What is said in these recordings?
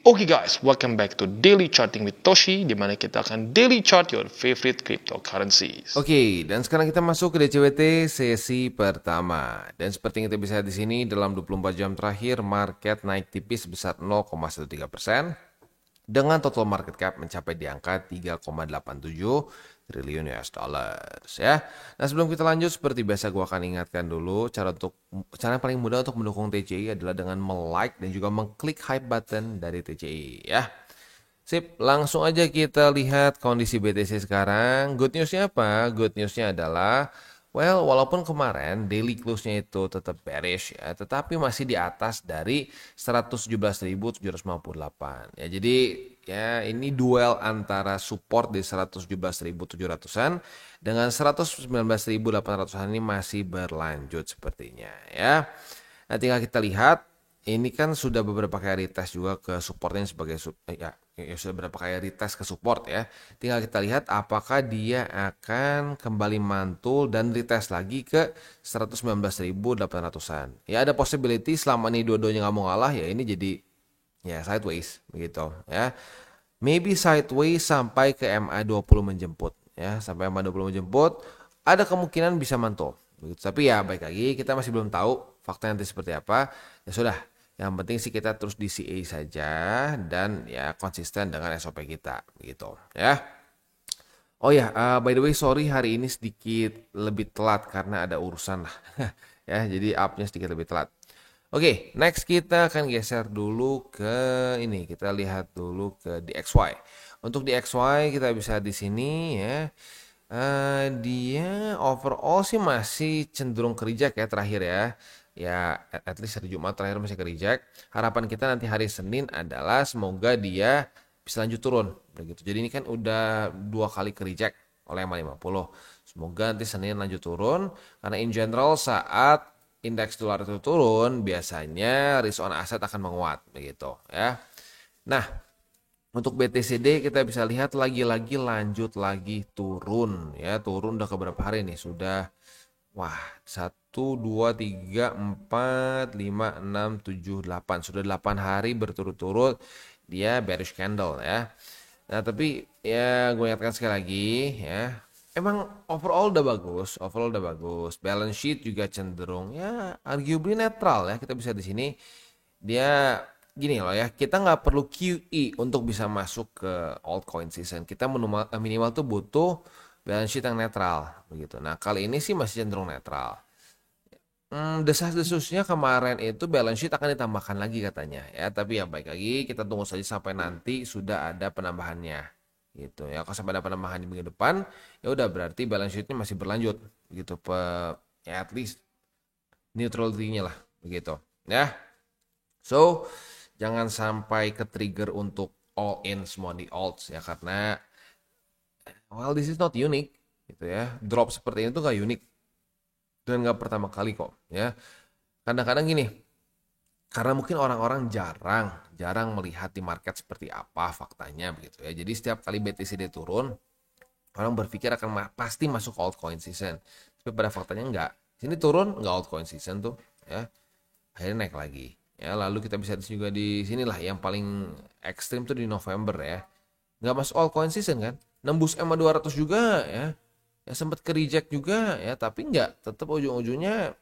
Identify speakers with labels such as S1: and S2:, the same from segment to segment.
S1: Oke guys, welcome back to Daily Charting with Toshi, di mana kita akan daily chart your favorite cryptocurrencies.
S2: Oke, dan sekarang kita masuk ke DCWT sesi pertama. Dan seperti yang kita bisa lihat di sini, dalam 24 jam terakhir, market naik tipis sebesar 0,13%, dengan total market cap mencapai di angka 3,87 triliun US dollars ya. Nah, sebelum kita lanjut, seperti biasa gue akan ingatkan dulu cara yang paling mudah untuk mendukung TCI adalah dengan like dan juga mengklik hype button dari TCI ya. Sip, langsung aja kita lihat kondisi BTC sekarang. Good newsnya apa? Good newsnya adalah, walaupun kemarin daily close-nya itu tetap bearish ya, tetapi masih di atas dari 117.758. Ya, jadi ya ini duel antara support di 117.700-an dengan 119.800-an ini masih berlanjut sepertinya ya. Nah, tinggal kita lihat, ini kan sudah beberapa kali retest juga ke supportnya sebagai sudah beberapa kali retest ke support ya. Tinggal kita lihat apakah dia akan kembali mantul dan retest lagi ke 119.800-an. Ya, ada possibility selama ini dua-duanya nggak mau ngalah ya, ini jadi ya sideways begitu ya. Maybe sideways sampai ke MA20 menjemput ya, sampai MA20 menjemput ada kemungkinan bisa mantul begitu. Tapi ya baik lagi, kita masih belum tahu faktanya nanti seperti apa. Ya sudah, yang penting sih kita terus di CA saja dan ya konsisten dengan SOP kita gitu ya. Oh ya, by the way sorry hari ini sedikit lebih telat karena ada urusan lah. Ya, jadi upnya sedikit lebih telat. Oke, next kita akan geser dulu ke ini. Kita lihat dulu ke DXY. Untuk DXY kita bisa di sini ya. Dia overall sih masih cenderung ke reject ya terakhir ya. Ya, at least hari Jumat terakhir masih ke reject. Harapan kita nanti hari Senin adalah semoga dia bisa lanjut turun begitu. Jadi ini kan udah 2 kali ke reject oleh MA50. Semoga nanti Senin lanjut turun karena in general saat indeks dolar itu turun biasanya risk on asset akan menguat begitu ya. Nah, untuk BTCD kita bisa lihat lagi-lagi lanjut lagi turun ya, turun udah ke berapa hari nih, sudah 1 2 3 4 5 6 7 8, sudah 8 hari berturut-turut dia bearish candle ya. Nah, tapi ya gue ingatkan sekali lagi ya, emang overall udah bagus, balance sheet juga cenderung ya arguably netral ya. Kita bisa di sini dia gini loh ya, kita nggak perlu QE untuk bisa masuk ke altcoin season. Kita minimal tuh butuh balance sheet yang netral begitu. Nah, kali ini sih masih cenderung netral. Desas-desusnya kemarin itu balance sheet akan ditambahkan lagi katanya ya, tapi ya baik lagi kita tunggu saja sampai nanti sudah ada penambahannya gitu ya. Kalau sampai ada penambahan di minggu depan ya udah berarti balance sheetnya masih berlanjut gitu, ya at least neutrality-nya lah begitu ya. So jangan sampai ke trigger untuk all in semua di alts ya, karena this is not unique gitu ya. Drop seperti ini tuh gak unik dan gak pertama kali kok ya. Kadang-kadang gini, karena mungkin orang-orang jarang melihat di market seperti apa faktanya begitu ya. Jadi setiap kali BTCD turun, orang berpikir akan pasti masuk altcoin season. Tapi pada faktanya enggak. Sini turun enggak altcoin season tuh ya. Akhirnya naik lagi. Ya, lalu kita bisa juga di sinilah yang paling ekstrim tuh di November ya. Enggak masuk altcoin season kan. Nembus EMA 200 juga ya. Ya sempat ke reject juga ya, tapi enggak, tetap ujung-ujungnya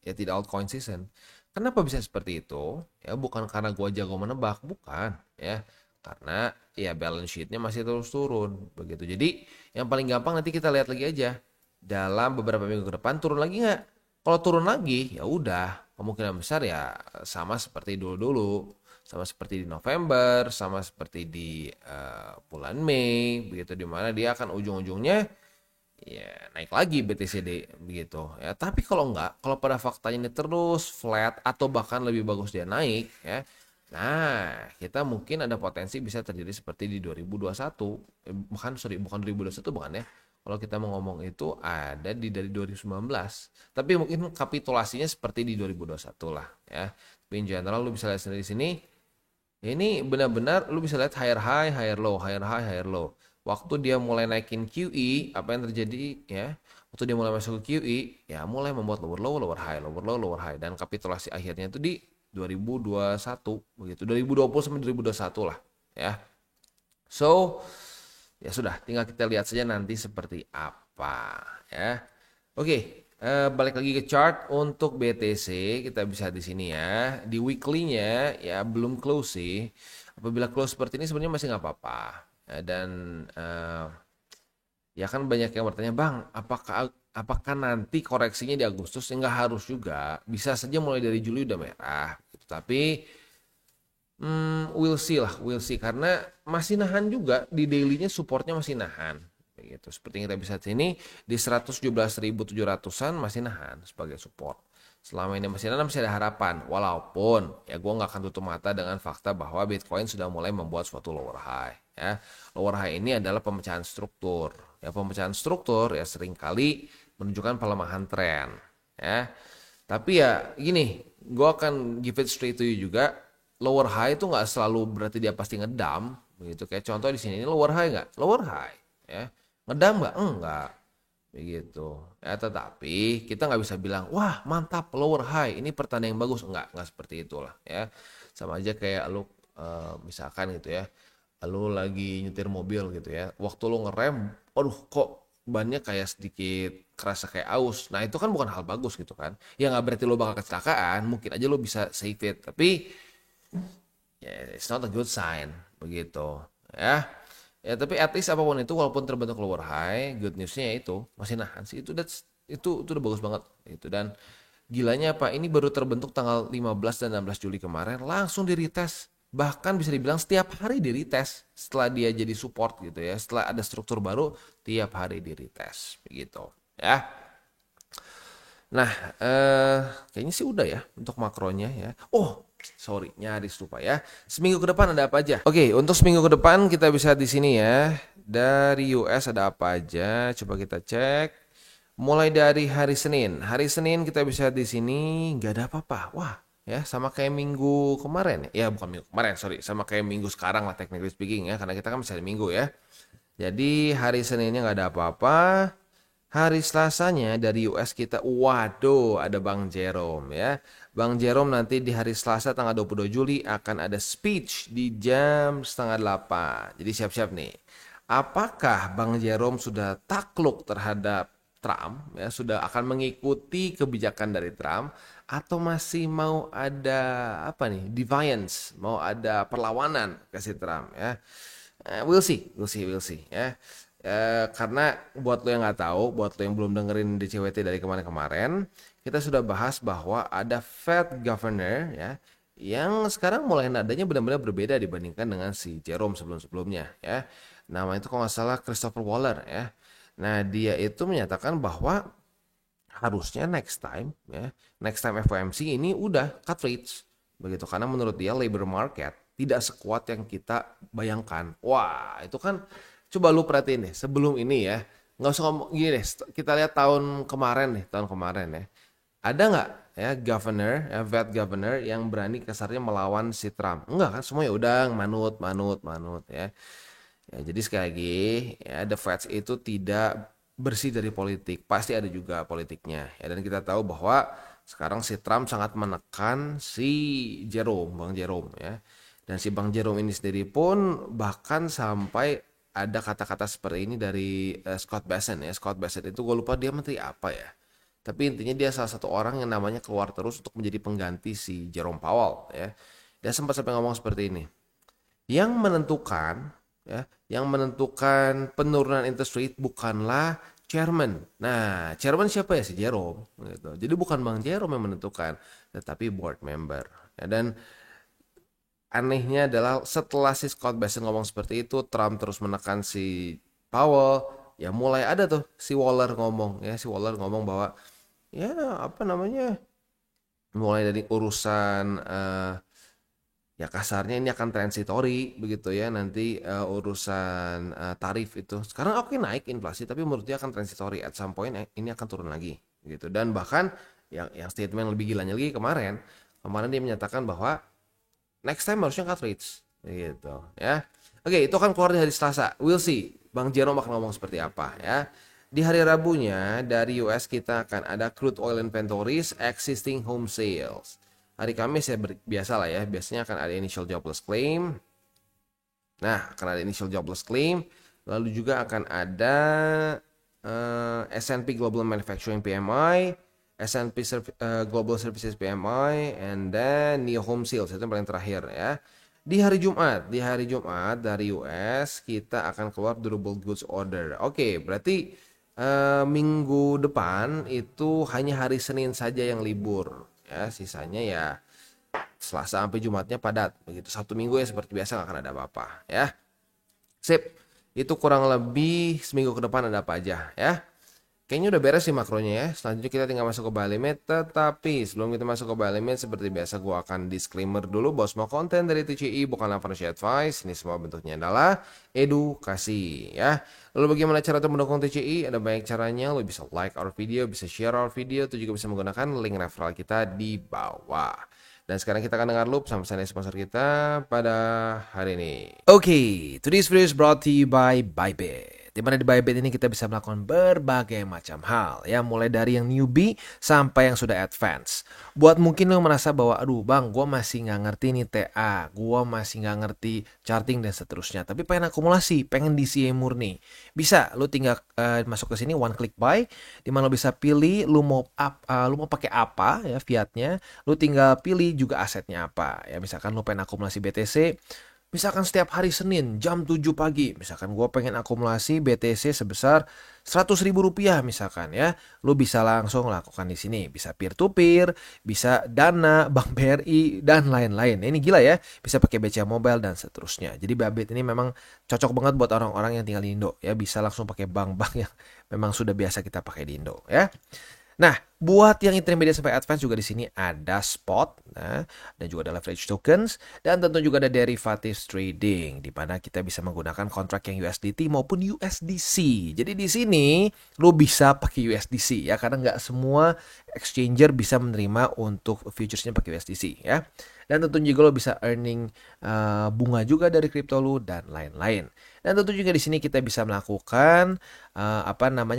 S2: ya tidak altcoin season. Kenapa bisa seperti itu? Ya bukan karena gua jago menebak, bukan ya. Karena ya balance sheetnya masih terus turun begitu. Jadi yang paling gampang nanti kita lihat lagi aja dalam beberapa minggu ke depan turun lagi nggak. Kalau turun lagi ya udah kemungkinan besar ya sama seperti dulu-dulu, sama seperti di November, sama seperti di bulan Mei begitu, dimana dia akan ujung-ujungnya ya naik lagi BTCD begitu ya. Tapi kalau enggak, kalau pada faktanya ini terus flat atau bahkan lebih bagus dia naik ya, nah kita mungkin ada potensi bisa terjadi seperti di 2021, bukan 2021 bukan ya, kalau kita mau ngomong itu ada di dari 2019, tapi mungkin kapitulasinya seperti di 2021 lah ya. Tapi in general lu bisa lihat sendiri di sini, ini benar-benar lu bisa lihat higher high, higher low, higher high, higher low. Waktu dia mulai naikin QE, apa yang terjadi ya? Waktu dia mulai masuk ke QE, ya mulai membuat lower low, lower high, lower low, lower high, dan kapitulasi akhirnya itu di 2021 begitu. 2020 sampai 2021 lah ya. So, ya sudah, tinggal kita lihat saja nanti seperti apa ya. Oke, balik lagi ke chart untuk BTC, kita bisa di sini ya. Di weekly-nya ya belum close sih. Apabila close seperti ini sebenarnya masih nggak apa-apa. Dan ya kan banyak yang bertanya, Bang, apakah nanti koreksinya di Agustus? Nggak harus juga, bisa saja mulai dari Juli udah merah. Gitu. Tapi we'll see lah, karena masih nahan juga di daily-nya, supportnya masih nahan. Begitu. Seperti yang kita bisa lihat sini di 117.700-an masih nahan sebagai support. Selama ini masih nahan, masih ada harapan. Walaupun ya gue nggak akan tutup mata dengan fakta bahwa Bitcoin sudah mulai membuat suatu lower high. Ya, lower high ini adalah pemecahan struktur. Ya, pemecahan struktur ya seringkali menunjukkan pelemahan tren. Ya, tapi ya gini, gue akan give it straight to you juga. Lower high itu nggak selalu berarti dia pasti ngedam, begitu. Kayak contoh di sini ini lower high nggak? Lower high, ya. Ngedam nggak? Enggak, begitu. Ya, tetapi kita nggak bisa bilang, wah mantap lower high, ini pertanda yang bagus. Nggak seperti itulah, ya. Sama aja kayak lu misalkan gitu ya, lu lagi nyetir mobil gitu ya, waktu lu ngerem, aduh kok bannya kayak sedikit kerasa kayak aus. Nah itu kan bukan hal bagus gitu kan. Ya nggak berarti lo bakal kecelakaan, mungkin aja lo bisa save it, tapi yeah, it's not a good sign begitu ya. Ya tapi at least apapun itu, walaupun terbentuk lower high, good newsnya itu masih nahan sih, itu udah bagus banget itu. Dan gilanya apa, ini baru terbentuk tanggal 15 dan 16 Juli kemarin, langsung di retest, bahkan bisa dibilang setiap hari di retest setelah dia jadi support gitu ya, setelah ada struktur baru tiap hari di retest begitu ya. Nah, kayaknya sih udah ya untuk makronya ya. Oh, sorry, nyaris lupa ya. Seminggu ke depan ada apa aja? Oke, untuk seminggu ke depan kita bisa di sini ya. Dari US ada apa aja? Coba kita cek. Mulai dari hari Senin. Hari Senin kita bisa di sini nggak ada apa-apa. Wah, ya sama kayak minggu kemarin ya. Ya bukan minggu kemarin, sorry. Sama kayak minggu sekarang lah technically speaking ya. Karena kita kan masih hari Minggu ya. Jadi hari Seninnya nggak ada apa-apa. Hari Selasanya dari US kita, waduh, ada Bang Jerome ya. Bang Jerome nanti di hari Selasa tanggal 22 Juli akan ada speech di jam setengah 8. Jadi siap-siap nih. Apakah Bang Jerome sudah takluk terhadap Trump ya, sudah akan mengikuti kebijakan dari Trump, atau masih mau ada apa nih, defiance, mau ada perlawanan ke si Trump ya. We'll see ya. Karena buat lo yang nggak tahu, buat lo yang belum dengerin DCWT dari kemarin-kemarin, kita sudah bahas bahwa ada Fed Governor ya, yang sekarang mulai nadanya benar-benar berbeda dibandingkan dengan si Jerome sebelum-sebelumnya ya. Nama itu kalau nggak salah Christopher Waller ya. Nah dia itu menyatakan bahwa harusnya next time FOMC ini udah cut rates begitu, karena menurut dia labor market tidak sekuat yang kita bayangkan. Wah itu kan, coba lu perhatiin deh sebelum ini ya, nggak usah ngomong gini deh, kita lihat tahun kemarin ya, ada nggak ya governor ya, Fed governor yang berani kasarnya melawan si Trump? Enggak kan, semuanya udah manut ya. Ya, jadi sekali lagi ya, the Fed itu tidak bersih dari politik, pasti ada juga politiknya ya. Dan kita tahu bahwa sekarang si Trump sangat menekan si Bang Jerome ya. Dan si Bang Jerome ini sendiri pun bahkan sampai ada kata-kata seperti ini dari Scott Bessent ya. Scott Bessent itu gue lupa dia menteri apa ya. Tapi intinya dia salah satu orang yang namanya keluar terus untuk menjadi pengganti si Jerome Powell ya. Dia sempat sampai ngomong seperti ini. Yang menentukan penurunan interest rate bukanlah chairman. Nah, chairman siapa ya? Si Jerome gitu. Jadi bukan Bang Jerome yang menentukan, tetapi board member. Ya, dan anehnya adalah setelah si Scott Bessent ngomong seperti itu, Trump terus menekan si Powell, ya mulai ada tuh si Waller ngomong ya, bahwa ya apa namanya, mulai dari urusan ya kasarnya ini akan transitory begitu ya, nanti urusan tarif itu sekarang oke naik inflasi, tapi menurut dia akan transitory, at some point ini akan turun lagi gitu. Dan bahkan yang statement lebih gilanya lagi kemarin dia menyatakan bahwa next time harusnya cut rates gitu ya. Oke, itu kan keluar di hari Selasa. We'll see Bang Jerome akan ngomong seperti apa ya. Di hari Rabunya dari US kita akan ada crude oil inventories, existing home sales. hari Kamis ya biasa lah ya, biasanya akan ada initial jobless claim. Nah, akan ada initial jobless claim, lalu juga akan ada S&P Global Manufacturing PMI, S&P Global Services PMI, and then New Home Sales, itu yang paling terakhir ya. Di hari Jumat dari US kita akan keluar Durable Goods Order. Oke, berarti minggu depan itu hanya hari Senin saja yang libur ya, sisanya ya Selasa sampai Jumatnya padat. Begitu Sabtu Minggu ya seperti biasa nggak akan ada apa-apa ya. Sip. Itu kurang lebih seminggu ke depan ada apa aja ya. Kayaknya udah beres sih makronya ya. Selanjutnya kita tinggal masuk ke buy limit. Tetapi sebelum kita masuk ke buy limit, seperti biasa gue akan disclaimer dulu bahwa semua konten dari TCI bukanlah financial advice. Ini semua bentuknya adalah edukasi ya. Lalu bagaimana cara untuk mendukung TCI? Ada banyak caranya. Lo bisa like our video, bisa share our video, atau juga bisa menggunakan link referral kita di bawah. Dan sekarang kita akan dengar loop sama sponsor kita pada hari ini. Oke, today's video is brought to you by Bybit. Di mana di Bybit ini kita bisa melakukan berbagai macam hal ya, mulai dari yang newbie sampai yang sudah advance. Buat mungkin lo merasa bahwa aduh bang, gue masih nggak ngerti nih TA, gue masih nggak ngerti charting dan seterusnya, tapi pengen akumulasi, pengen DCA murni, bisa lo tinggal masuk ke sini one click buy, di mana lo bisa pilih lo mau pakai apa ya fiatnya, lo tinggal pilih juga asetnya apa ya. Misalkan lo pengen akumulasi BTC, misalkan setiap hari Senin jam 7 pagi, misalkan gue pengen akumulasi BTC sebesar 100.000 rupiah misalkan ya, lu bisa langsung lakukan di sini. Bisa peer to peer, bisa Dana, Bank BRI dan lain-lain. Ini gila ya, bisa pakai BCA Mobile dan seterusnya. Jadi Bybit ini memang cocok banget buat orang-orang yang tinggal di Indo ya, bisa langsung pakai bank-bank yang memang sudah biasa kita pakai di Indo ya. Nah, buat yang intermediate sampai advance juga di sini ada spot, nah, dan juga ada leverage tokens, dan tentu juga ada derivatives trading, di mana kita bisa menggunakan kontrak yang USDT maupun USDC. Jadi di sini lo bisa pakai USDC ya, karena nggak semua exchanger bisa menerima untuk futuresnya pakai USDC ya. Dan tentu juga lo bisa earning bunga juga dari kripto lo dan lain-lain. Dan tentu juga di sini kita bisa melakukan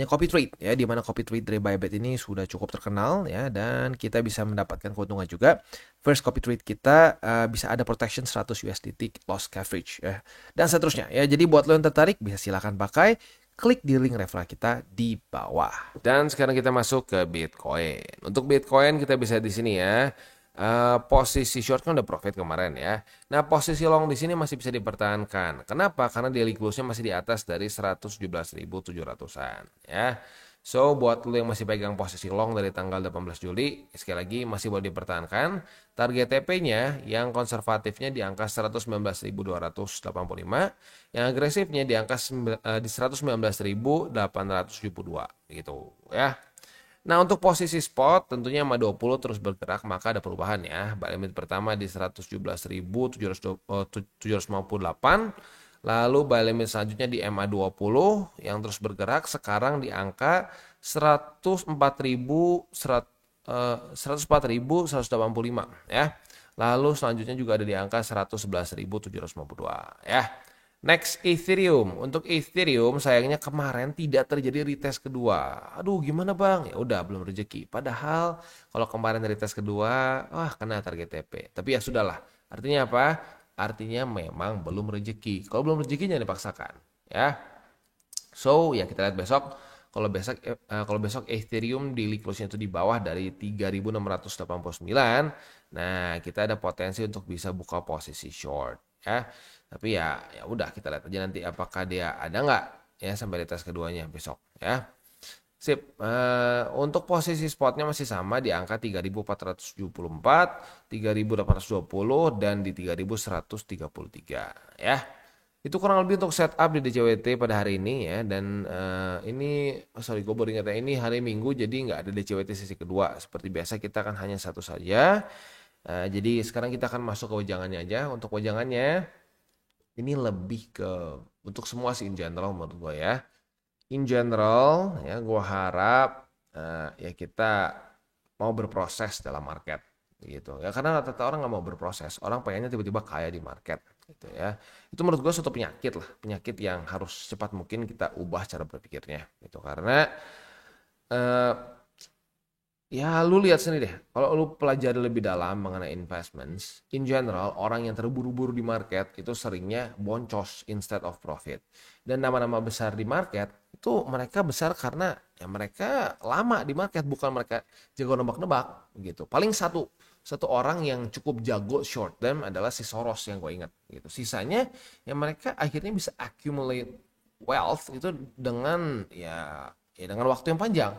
S2: copy trade ya, di mana copy trade dari Bybit ini sudah cukup terkenal ya, dan kita bisa mendapatkan keuntungan juga. First copy trade kita bisa ada protection 100 USDT loss coverage ya, dan seterusnya ya. Jadi buat lo yang tertarik bisa silakan pakai, klik di link referral kita di bawah. Dan sekarang kita masuk ke Bitcoin. Untuk Bitcoin kita bisa di sini ya. Posisi short kan udah profit kemarin ya. Nah, posisi long di sini masih bisa dipertahankan. Kenapa? Karena daily close-nya masih di atas dari 117.700-an ya. So, buat lo yang masih pegang posisi long dari tanggal 18 Juli, sekali lagi masih boleh dipertahankan. Target TP-nya yang konservatifnya di angka 119.285, yang agresifnya di angka di 119.872 gitu ya. Nah, untuk posisi spot tentunya MA 20 terus bergerak, maka ada perubahan ya. Buy limit pertama di 117.758, lalu buy limit selanjutnya di MA 20 yang terus bergerak sekarang di angka 104.185 ya. Lalu selanjutnya juga ada di angka 111.752 ya. Next, Ethereum. Untuk Ethereum sayangnya kemarin tidak terjadi retest kedua. Aduh, gimana bang? Ya udah, belum rezeki. Padahal kalau kemarin retest kedua, wah kena target TP. Tapi ya sudahlah. Artinya apa? Artinya memang belum rezeki. Kalau belum rezeki jangan dipaksakan, ya. So, ya kita lihat besok. Kalau besok Ethereum di close-nya itu di bawah dari 3.689. Nah, kita ada potensi untuk bisa buka posisi short, ya. Tapi ya udah kita lihat aja nanti apakah dia ada nggak ya sampai di tes keduanya besok ya. Sip. Untuk posisi spotnya masih sama di angka 3.474, 3.820 dan di 3.133 ya. Itu kurang lebih untuk setup di DCWT pada hari ini ya. Dan gue baru ingat ya, ini hari Minggu jadi nggak ada DCWT sesi kedua. Seperti biasa kita kan hanya satu saja. Jadi sekarang kita akan masuk ke wejangannya aja. Untuk wejangannya ini lebih ke untuk semua sih in general menurut gue ya. In general ya gue harap ya kita mau berproses dalam market gitu ya, karena rata-rata orang nggak mau berproses, orang pengennya tiba-tiba kaya di market gitu ya. Itu menurut gue suatu penyakit yang harus cepat mungkin kita ubah cara berpikirnya gitu, karena Ya, lu lihat sendiri deh. Kalau lu pelajari lebih dalam mengenai investments, in general, orang yang terburu-buru di market itu seringnya boncos instead of profit. Dan nama-nama besar di market itu mereka besar karena ya mereka lama di market, bukan mereka jago nebak-nebak gitu. Paling satu satu orang yang cukup jago short term adalah si Soros yang gue ingat gitu. Sisanya ya mereka akhirnya bisa accumulate wealth itu dengan ya dengan waktu yang panjang.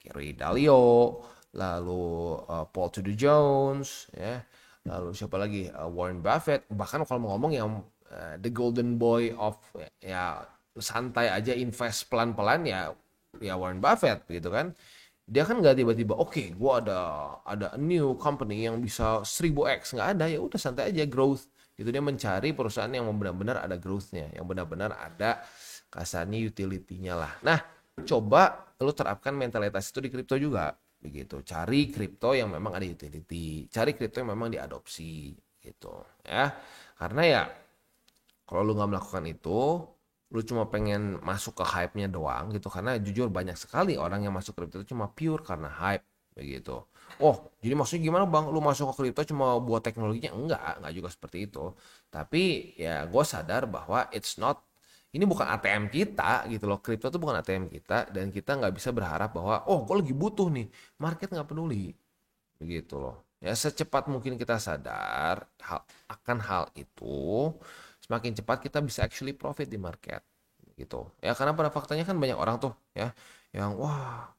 S2: Ray Dalio, lalu Paul Tudor Jones, ya, lalu siapa lagi, Warren Buffett. Bahkan kalau mau ngomong yang the golden boy of ya santai aja invest pelan-pelan ya Warren Buffett gitu kan. Dia kan nggak tiba-tiba oke, gua ada a new company yang bisa 1000x, nggak ada, ya udah santai aja growth gitu. Dia mencari perusahaan yang benar-benar ada growth-nya, yang benar-benar ada kasarnya utility-nya lah. Nah, coba lu terapkan mentalitas itu di kripto juga begitu. Cari kripto yang memang ada utility, cari kripto yang memang diadopsi gitu ya. Karena ya kalau lu nggak melakukan itu, lu cuma pengen masuk ke hype-nya doang gitu. Karena jujur banyak sekali orang yang masuk kripto itu cuma pure karena hype begitu. Oh, jadi maksudnya gimana bang? Lu masuk ke kripto cuma buat teknologinya? Enggak juga seperti itu. Tapi ya gue sadar bahwa it's not, ini bukan ATM kita gitu loh. Kripto itu bukan ATM kita, dan kita nggak bisa berharap bahwa oh gue lagi butuh nih, market nggak peduli begitu loh. Ya secepat mungkin kita sadar akan hal itu, semakin cepat kita bisa actually profit di market gitu. Ya karena pada faktanya kan banyak orang tuh ya yang wah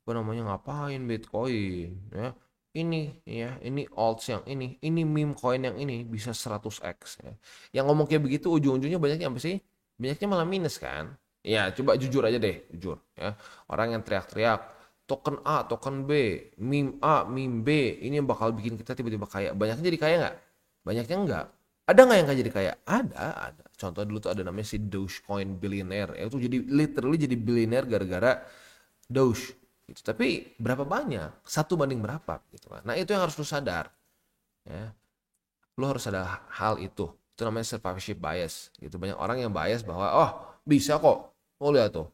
S2: apa namanya ngapain Bitcoin ya. Ini alts yang ini meme coin yang ini bisa 100x ya. Yang ngomong kayak begitu ujung-ujungnya banyaknya apa sih? Banyaknya malah minus kan. Ya coba jujur aja deh, jujur ya. Orang yang teriak-teriak token A, token B, meme A, meme B, ini yang bakal bikin kita tiba-tiba kaya. Banyaknya jadi kaya nggak? Banyaknya enggak. Ada nggak yang jadi kaya? Ada. Contoh dulu tuh ada namanya si Dogecoin billionaire. Ya, itu jadi literally jadi billionaire gara-gara Doge. Gitu. Tapi berapa banyak? Satu banding berapa? Gitu kan. Nah itu yang harus lu sadar. Ya. Lu harus ada hal itu. Itu namanya survivorship bias. Gitu. Banyak orang yang bias bahwa oh bisa kok. Oh lihat tuh.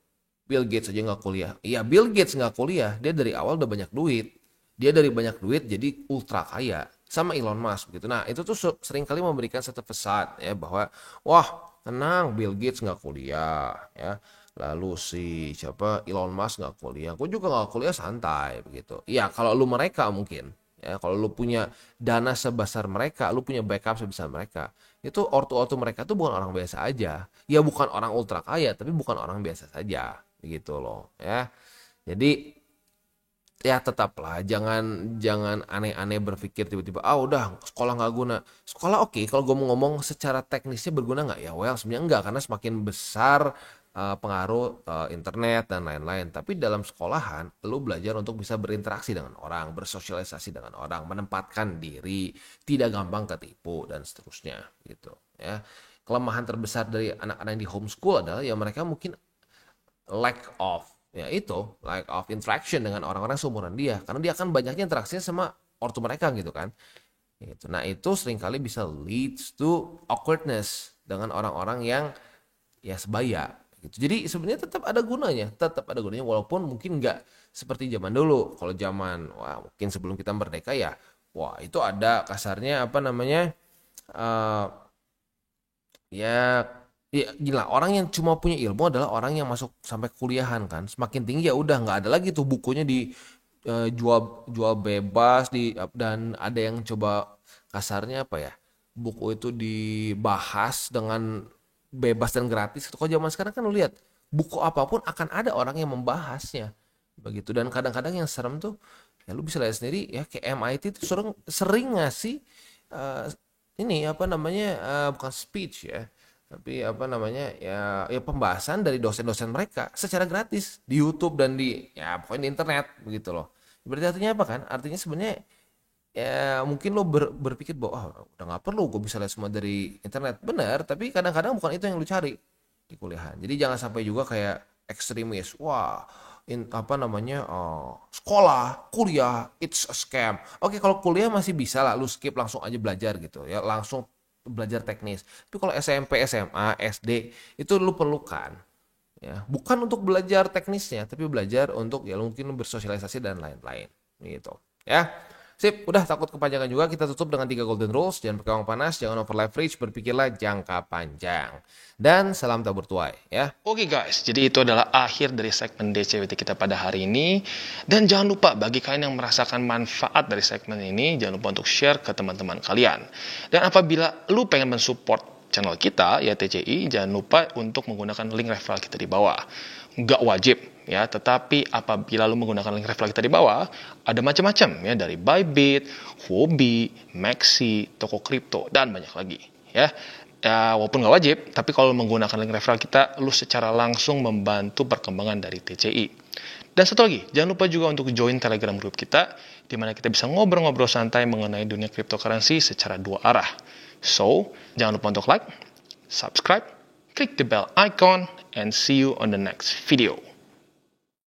S2: Bill Gates aja nggak kuliah. Iya Bill Gates nggak kuliah. Dia dari awal udah banyak duit. Dia dari banyak duit jadi ultra kaya. Sama Elon Musk gitu. Nah itu tuh sering kali memberikan satu pesan ya bahwa wah tenang Bill Gates nggak kuliah ya. Lalu si siapa Elon Musk nggak kuliah. Gue juga nggak kuliah santai begitu. Iya kalau lu mereka mungkin. Ya, kalau lu punya dana sebesar mereka, lu punya backup sebesar mereka, itu ortu-ortu mereka tuh bukan orang biasa aja. Ya bukan orang ultra kaya, tapi bukan orang biasa saja, gitu loh, ya. Jadi ya tetaplah jangan jangan aneh-aneh berpikir tiba-tiba udah sekolah nggak guna. Sekolah oke, kalau gue mau ngomong secara teknisnya berguna nggak ya, well sebenarnya enggak, karena semakin besar pengaruh internet dan lain-lain. Tapi dalam sekolahan lu belajar untuk bisa berinteraksi dengan orang, bersosialisasi dengan orang, menempatkan diri, tidak gampang ketipu dan seterusnya gitu ya. Kelemahan terbesar dari anak-anak yang di homeschool adalah ya mereka mungkin lack of interaction dengan orang-orang seumuran dia, karena dia akan banyaknya interaksinya sama ortu mereka gitu kan gitu. Nah itu seringkali bisa leads to awkwardness dengan orang-orang yang ya sebaya gitu. Jadi sebenarnya tetap ada gunanya walaupun mungkin nggak seperti zaman dulu. Kalau zaman wah mungkin sebelum kita merdeka ya wah itu ada kasarnya apa namanya eh, ya ya gila, orang yang cuma punya ilmu adalah orang yang masuk sampai kuliahan kan. Semakin tinggi ya udah nggak ada lagi tuh bukunya di jual jual bebas dan ada yang coba kasarnya apa ya? Buku itu dibahas dengan bebas dan gratis. Kalau zaman sekarang kan lu lihat buku apapun akan ada orang yang membahasnya. Begitu, dan kadang-kadang yang serem tuh ya lu bisa lihat sendiri ya kayak MIT itu sering sering ngasih eh, ini apa namanya bukan speech ya, tapi apa namanya ya pembahasan dari dosen-dosen mereka secara gratis di YouTube dan di ya pokoknya di internet begitu loh. Berarti artinya apa kan? Artinya sebenarnya ya mungkin lo berpikir bahwa udah nggak perlu gue bisa lihat semua dari internet. Benar, tapi kadang-kadang bukan itu yang lu cari di kuliahan. Jadi jangan sampai juga kayak ekstremis. Wah, apa namanya sekolah, kuliah, it's a scam. Oke, kalau kuliah masih bisa lah, lu skip langsung aja belajar gitu ya, langsung belajar teknis. Tapi kalau SMP, SMA, SD itu lu perlukan ya, bukan untuk belajar teknisnya, tapi belajar untuk ya mungkin bersosialisasi dan lain-lain. Gitu. Ya. Sip, udah takut kepanjangan juga, kita tutup dengan 3 golden rules. Jangan pakai uang panas, jangan over leverage, berpikirlah jangka panjang. Dan salam tabur tuai ya.
S1: Oke guys, jadi itu adalah akhir dari segmen DCWT kita pada hari ini. Dan jangan lupa bagi kalian yang merasakan manfaat dari segmen ini, jangan lupa untuk share ke teman-teman kalian. Dan apabila lu pengen mensupport channel kita, ya TCI, jangan lupa untuk menggunakan link referral kita di bawah. Nggak wajib ya, tetapi apabila lu menggunakan link referral kita di bawah, ada macam-macam ya, dari Bybit, Huobi, Maxi, toko kripto, dan banyak lagi ya. Ya, walaupun nggak wajib, tapi kalau menggunakan link referral kita, lu secara langsung membantu perkembangan dari TCI. Dan satu lagi, jangan lupa juga untuk join Telegram group kita, di mana kita bisa ngobrol-ngobrol santai mengenai dunia cryptocurrency secara 2 arah. So, jangan lupa untuk like, subscribe, click the bell icon, and see you on the next video.